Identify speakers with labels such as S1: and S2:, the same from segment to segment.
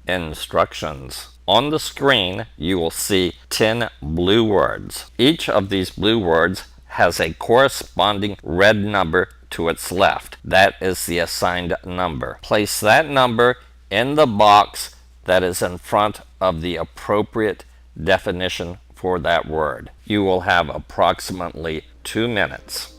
S1: Instructions. On the screen, you will see 10 blue words. Each of these blue words has a corresponding red number to its left. That is the assigned number. Place that number in the box that is in front of the appropriate definition for that word. You will have approximately 2 minutes.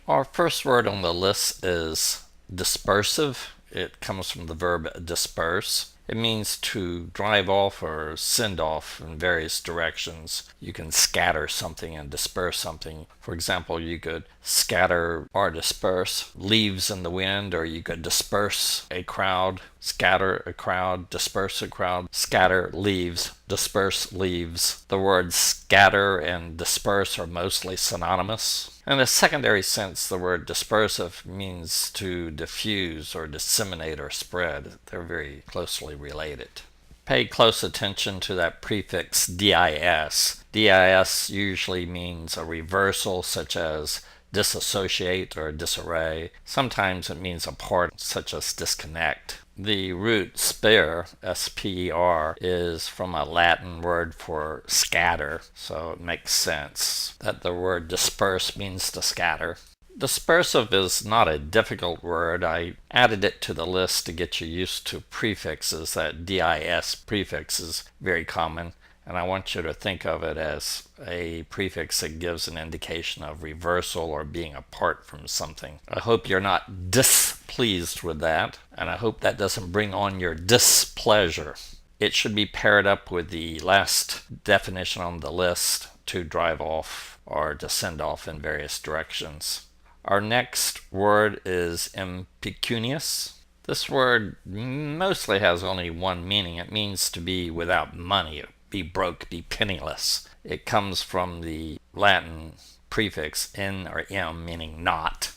S1: Our first word on the list is dispersive. It comes from the verb disperse. It means to drive off or send off in various directions. You can scatter something and disperse something. For example, you could scatter or disperse leaves in the wind, or you could disperse a crowd, scatter a crowd, disperse a crowd, scatter leaves, disperse leaves. The words scatter and disperse are mostly synonymous. In a secondary sense, the word dispersive means to diffuse or disseminate or spread. They're very closely related. Pay close attention to that prefix dis. Dis usually means a reversal, such as disassociate or disarray. Sometimes it means a part, such as disconnect. The root spare, S-P-E-R, is from a Latin word for scatter, so it makes sense that the word disperse means to scatter. Dispersive is not a difficult word. I added it to the list to get you used to prefixes. That dis prefix is very common, and I want you to think of it as a prefix that gives an indication of reversal or being apart from something. I hope you're not displeased with that, and I hope that doesn't bring on your displeasure. It should be paired up with the last definition on the list, to drive off or to send off in various directions. Our next word is impecunious. This word mostly has only one meaning. It means to be without money, be broke, be penniless. It comes from the Latin prefix in or im, meaning not.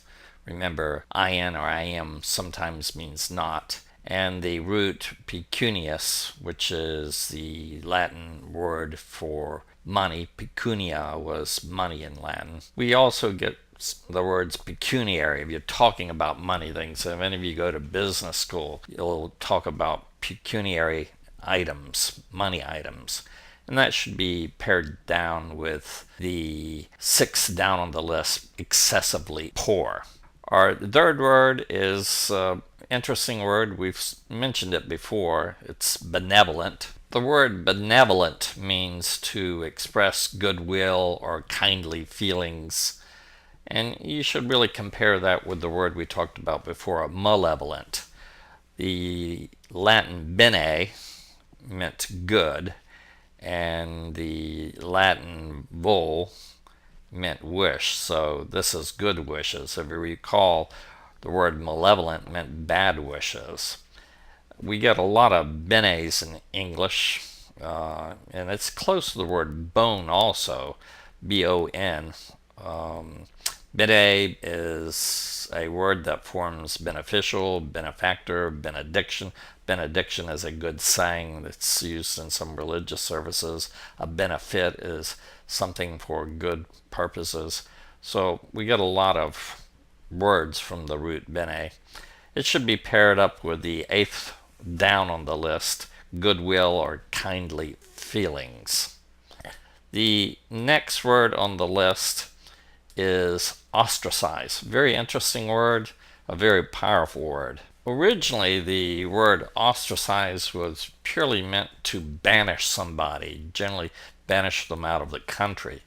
S1: Remember, in or im sometimes means not. And the root pecunious, which is the Latin word for money. Pecunia was money in Latin. We also get the words pecuniary. If you're talking about money things, if any of you go to business school, you'll talk about pecuniary items, money items. And that should be pared down with the sixth down on the list, excessively poor. Our third word is an interesting word. We've mentioned it before. It's benevolent. The word benevolent means to express goodwill or kindly feelings. And you should really compare that with the word we talked about before, malevolent. The Latin bene meant good, and the Latin vul meant wish. So this is good wishes. If you recall, the word malevolent meant bad wishes. We get a lot of benes in English, and it's close to the word bone also, B-O-N. Bene is a word that forms beneficial, benefactor, benediction. Benediction is a good saying that's used in some religious services. A benefit is something for good purposes. So we get a lot of words from the root bene. It should be paired up with the eighth down on the list, goodwill or kindly feelings. The next word on the list is ostracize. Very interesting word, a very powerful word. Originally, the word ostracize was purely meant to banish somebody, generally banish them out of the country.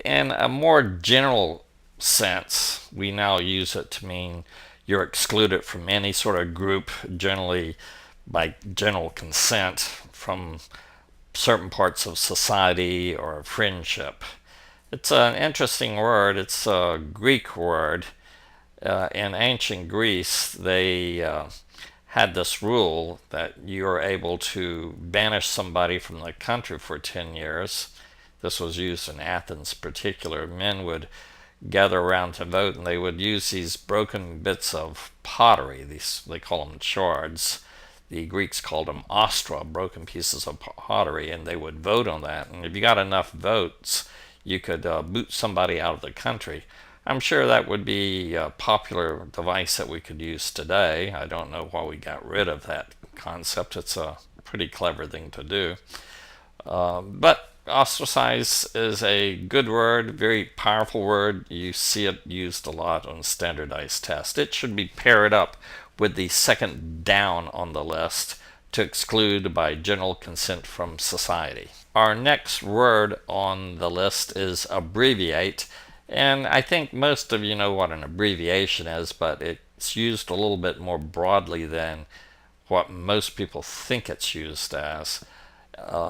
S1: In a more general sense, we now use it to mean you're excluded from any sort of group, generally by general consent, from certain parts of society or friendship. It's an interesting word. It's a Greek word. In ancient Greece, they had this rule that you are able to banish somebody from the country for 10 years. This was used in Athens in particular. Men would gather around to vote, and they would use these broken bits of pottery. They call them shards. The Greeks called them ostra, broken pieces of pottery, and they would vote on that. And if you got enough votes, you could boot somebody out of the country. I'm sure that would be a popular device that we could use today. I don't know why we got rid of that concept. It's a pretty clever thing to do. But ostracize is a good word, very powerful word. You see it used a lot on standardized tests. It should be paired up with the second down on the list, to exclude by general consent from society. Our next word on the list is abbreviate, and I think most of you know what an abbreviation is, but it's used a little bit more broadly than what most people think it's used as.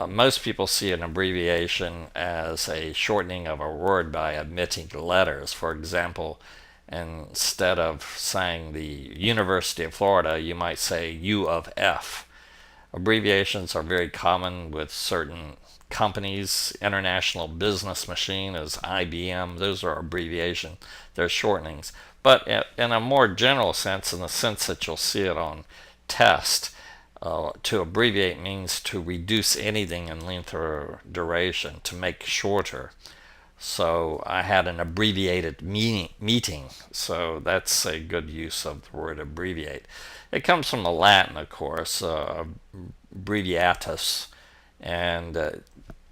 S1: Most people see an abbreviation as a shortening of a word by omitting letters. For example, instead of saying the University of Florida, you might say U of F. Abbreviations are very common with certain companies. International Business Machine is IBM. Those are abbreviations. They're shortenings. But in a more general sense, in the sense that you'll see it on test, to abbreviate means to reduce anything in length or duration, to make shorter. So I had an abbreviated meeting. So that's a good use of the word abbreviate. It comes from the Latin, of course, abbreviatus, and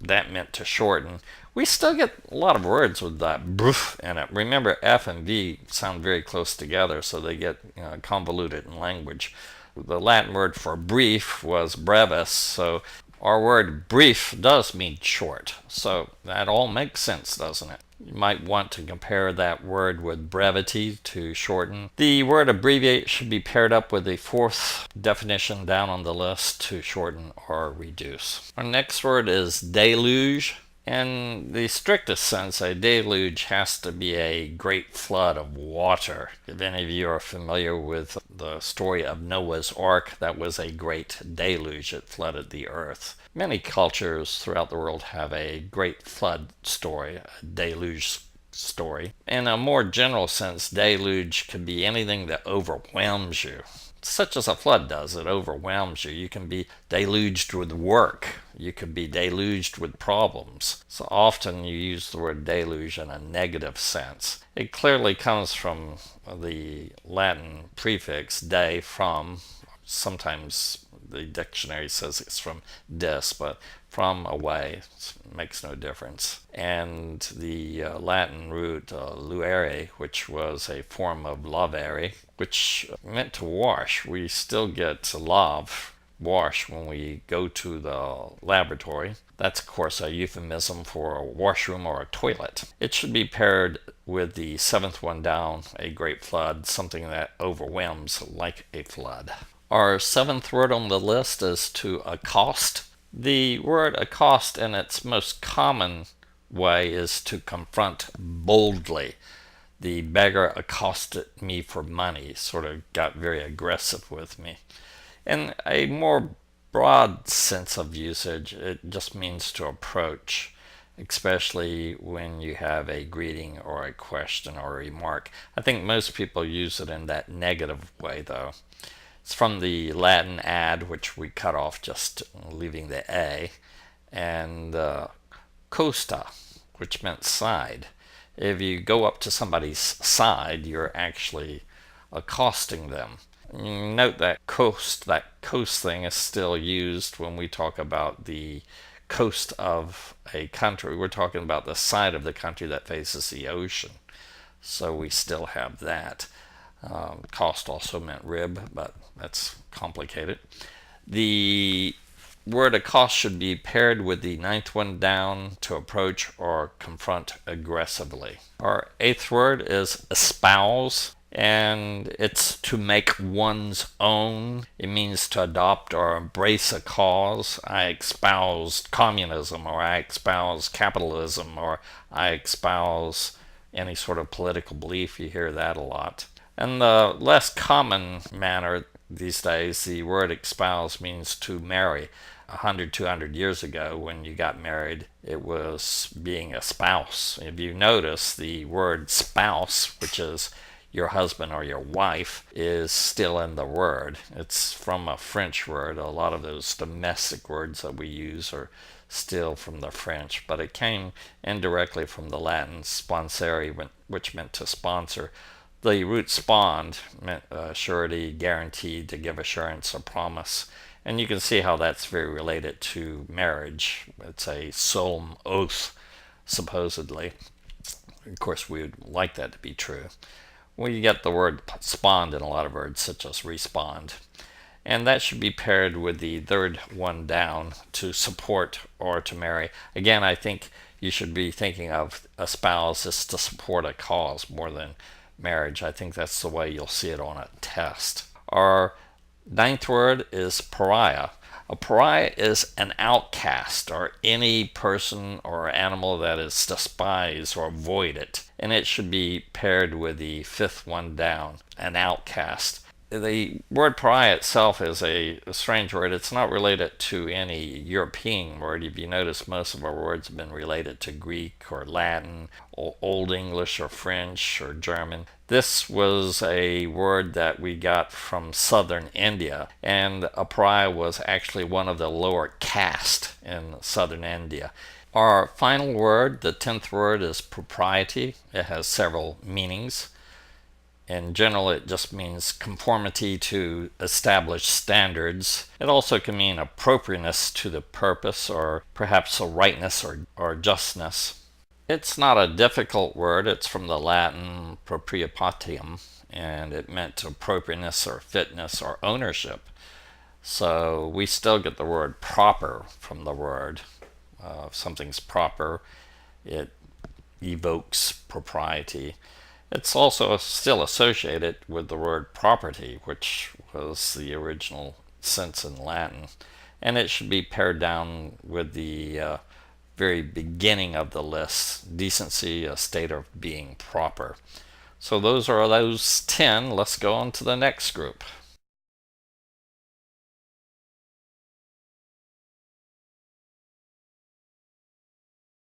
S1: that meant to shorten. We still get a lot of words with that brf in it. Remember, F and V sound very close together, so they get convoluted in language. The Latin word for brief was brevis, so our word brief does mean short. So that all makes sense, doesn't it? You might want to compare that word with brevity, to shorten. The word abbreviate should be paired up with the fourth definition down on the list, to shorten or reduce. Our next word is deluge. In the strictest sense, a deluge has to be a great flood of water. If any of you are familiar with the story of Noah's Ark, that was a great deluge. It flooded the earth. Many cultures throughout the world have a great flood story, a deluge story. In a more general sense, deluge could be anything that overwhelms you, such as a flood does. It overwhelms you. You can be deluged with work. You could be deluged with problems. So often you use the word deluge in a negative sense. It clearly comes from the Latin prefix de, from. Sometimes the dictionary says it's from dis, but from, away, makes no difference. And the Latin root luere, which was a form of lavere, which meant to wash. We still get lave, wash, when we go to the laboratory. That's, of course, a euphemism for a washroom or a toilet. It should be paired with the seventh one down, a great flood, something that overwhelms like a flood. Our seventh word on the list is to accost. The word accost in its most common way is to confront boldly. The beggar accosted me for money, sort of got very aggressive with me. In a more broad sense of usage, it just means to approach, especially when you have a greeting or a question or a remark. I think most people use it in that negative way, though. It's from the Latin ad, which we cut off just leaving the A, and costa, which meant side. If you go up to somebody's side, you're actually accosting them. Note that coast thing is still used when we talk about the coast of a country. We're talking about the side of the country that faces the ocean. So we still have that. Cost also meant rib, but that's complicated. The word accost should be paired with the ninth one down to approach or confront aggressively. Our eighth word is espouse, and it's to make one's own. It means to adopt or embrace a cause. I espouse communism, or I espouse capitalism, or I espouse any sort of political belief. You hear that a lot. In the less common manner these days, the word espouse means to marry. 100, 200 years ago, when you got married, it was being a spouse. If you notice, the word spouse, which is your husband or your wife, is still in the word. It's from a French word. A lot of those domestic words that we use are still from the French, but it came indirectly from the Latin sponsere, which meant to sponsor. The root spond meant surety, guaranteed, to give assurance or promise. And you can see how that's very related to marriage. It's a solemn oath, supposedly. Of course, we would like that to be true. We get the word spond in a lot of words, such as respond. And that should be paired with the third one down, to support or to marry. Again, I think you should be thinking of a spouse as to support a cause more than marriage. I think that's the way you'll see it on a test. Our ninth word is pariah. A pariah is an outcast, or any person or animal that is despised or avoided. And it should be paired with the fifth one down, an outcast. The word pariah itself is a strange word. It's not related to any European word. If you notice, most of our words have been related to Greek or Latin, or Old English or French or German. This was a word that we got from southern India, and a pariah was actually one of the lower caste in southern India. Our final word, the 10th word, is propriety. It has several meanings. In general, it just means conformity to established standards. It also can mean appropriateness to the purpose, or perhaps a rightness or justness. It's not a difficult word. It's from the Latin proprietatem, and it meant appropriateness or fitness or ownership. So we still get the word proper from the word. If something's proper, it evokes propriety. It's also still associated with the word property, which was the original sense in Latin. And it should be paired down with the very beginning of the list, decency, a state of being proper. So those are those 10. Let's go on to the next group.